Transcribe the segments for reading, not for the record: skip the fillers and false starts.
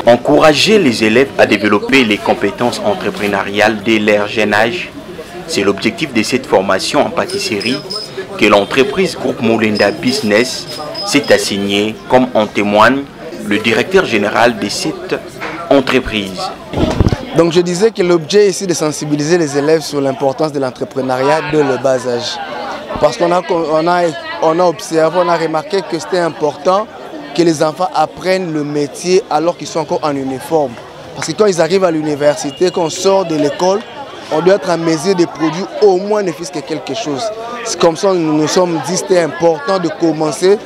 Encourager les élèves à développer les compétences entrepreneuriales dès leur jeune âge, c'est l'objectif de cette formation en pâtisserie que l'entreprise Groupe Mulenda Business s'est assignée, comme en témoigne le directeur général de cette entreprise. Donc je disais que l'objet ici est de sensibiliser les élèves sur l'importance de l'entrepreneuriat dès le bas âge. Parce qu'on a observé, on a remarqué que c'était important que les enfants apprennent le métier alors qu'ils sont encore en uniforme. Parce que quand ils arrivent à l'université, quand on sort de l'école, on doit être en mesure de produire au moins ne fût-ce que quelque chose. C'est comme ça que nous nous sommes dit que c'était important de commencer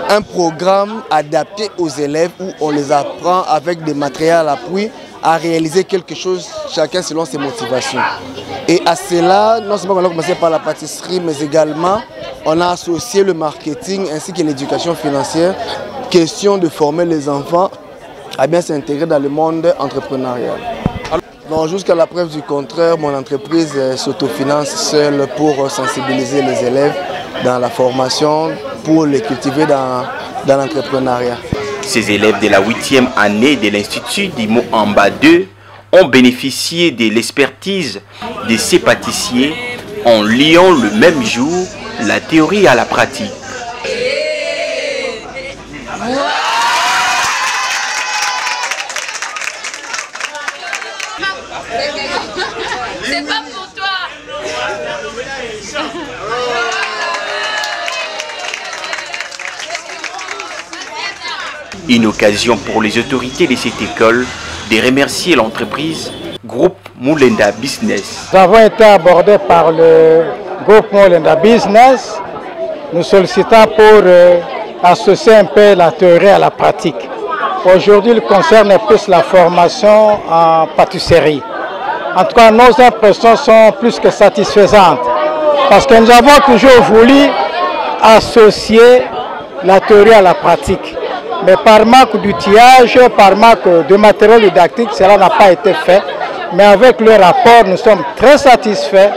un programme adapté aux élèves où on les apprend avec des matériels à l'appui à réaliser quelque chose, chacun selon ses motivations. Et à cela, non seulement on a commencé par la pâtisserie, mais également on a associé le marketing ainsi que l'éducation financière, question de former les enfants à bien s'intégrer dans le monde entrepreneurial. Donc jusqu'à la preuve du contraire, mon entreprise s'autofinance seule pour sensibiliser les élèves dans la formation, pour les cultiver dans l'entrepreneuriat. Ces élèves de la 8e année de l'Institut d'Imo Amba 2 ont bénéficié de l'expertise de ces pâtissiers en liant le même jour la théorie à la pratique. C'est pas pour toi. Une occasion pour les autorités de cette école de remercier l'entreprise Groupe Mulenda Business. Nous avons été abordés par le Groupe Mulenda Business, nous sollicitant pour associer un peu la théorie à la pratique. Aujourd'hui, il concerne plus la formation en pâtisserie. En tout cas, nos impressions sont plus que satisfaisantes parce que nous avons toujours voulu associer la théorie à la pratique. Mais par manque d'outillage, par manque de matériel didactique, cela n'a pas été fait. Mais avec le rapport, nous sommes très satisfaits.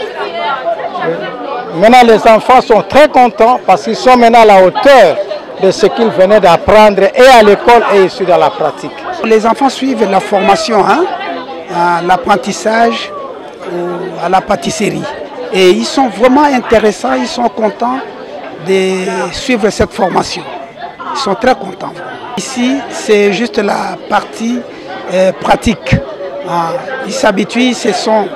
Maintenant, les enfants sont très contents parce qu'ils sont maintenant à la hauteur de ce qu'ils venaient d'apprendre et à l'école et ici dans la pratique. Les enfants suivent la formation, à l'apprentissage, à la pâtisserie. Et ils sont vraiment intéressants, ils sont contents de suivre cette formation. Ils sont très contents. Ici, c'est juste la partie pratique. Ils s'habituent, ils se sont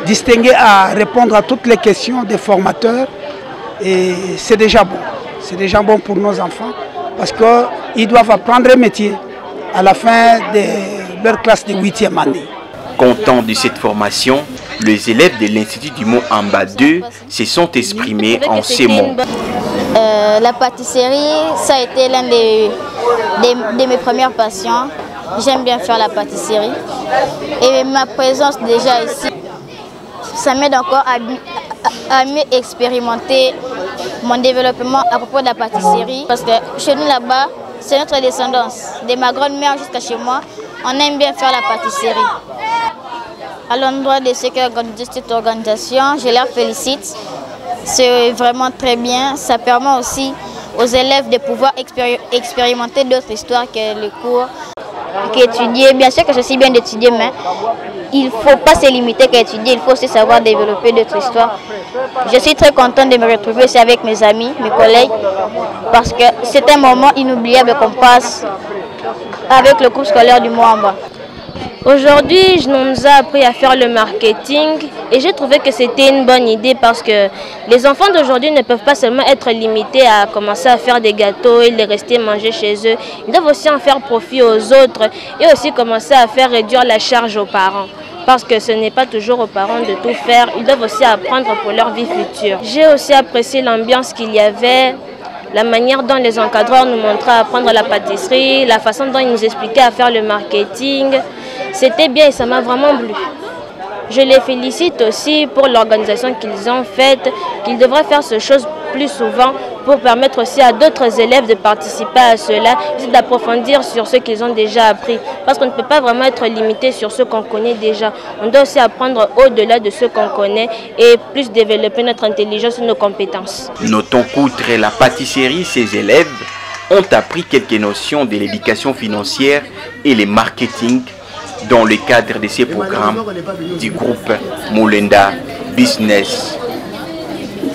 distingués à répondre à toutes les questions des formateurs. Et c'est déjà bon. C'est déjà bon pour nos enfants parce qu'ils doivent apprendre un métier à la fin de leur classe de 8e année. Contents de cette formation, les élèves de l'Institut d'Imo Amba 2 se sont exprimés en ces mots. La pâtisserie, ça a été l'un de mes premières passions. J'aime bien faire la pâtisserie. Et ma présence déjà ici, ça m'aide encore à mieux expérimenter mon développement à propos de la pâtisserie. Parce que chez nous là-bas, c'est notre descendance. De ma grand-mère jusqu'à chez moi, on aime bien faire la pâtisserie. À l'endroit de ceux qui organisent cette organisation, je les félicite. C'est vraiment très bien. Ça permet aussi aux élèves de pouvoir expérimenter d'autres histoires que le cours. Qu'étudier, bien sûr que je suis bien d'étudier, mais il ne faut pas se limiter qu'à étudier, il faut aussi savoir développer d'autres histoires. Je suis très contente de me retrouver aussi avec mes amis, mes collègues, parce que c'est un moment inoubliable qu'on passe avec le groupe scolaire du Moamba. Aujourd'hui, on nous a appris à faire le marketing et j'ai trouvé que c'était une bonne idée parce que les enfants d'aujourd'hui ne peuvent pas seulement être limités à commencer à faire des gâteaux et les rester manger chez eux. Ils doivent aussi en faire profit aux autres et aussi commencer à faire réduire la charge aux parents. Parce que ce n'est pas toujours aux parents de tout faire, ils doivent aussi apprendre pour leur vie future. J'ai aussi apprécié l'ambiance qu'il y avait, la manière dont les encadreurs nous montraient à apprendre la pâtisserie, la façon dont ils nous expliquaient à faire le marketing. C'était bien et ça m'a vraiment plu. Je les félicite aussi pour l'organisation qu'ils ont faite, qu'ils devraient faire ces choses plus souvent pour permettre aussi à d'autres élèves de participer à cela et d'approfondir sur ce qu'ils ont déjà appris. Parce qu'on ne peut pas vraiment être limité sur ce qu'on connaît déjà. On doit aussi apprendre au-delà de ce qu'on connaît et plus développer notre intelligence et nos compétences. Notons qu'outre la pâtisserie, ces élèves ont appris quelques notions de l'éducation financière et le marketing dans le cadre de ces programmes du groupe Mulenda Business.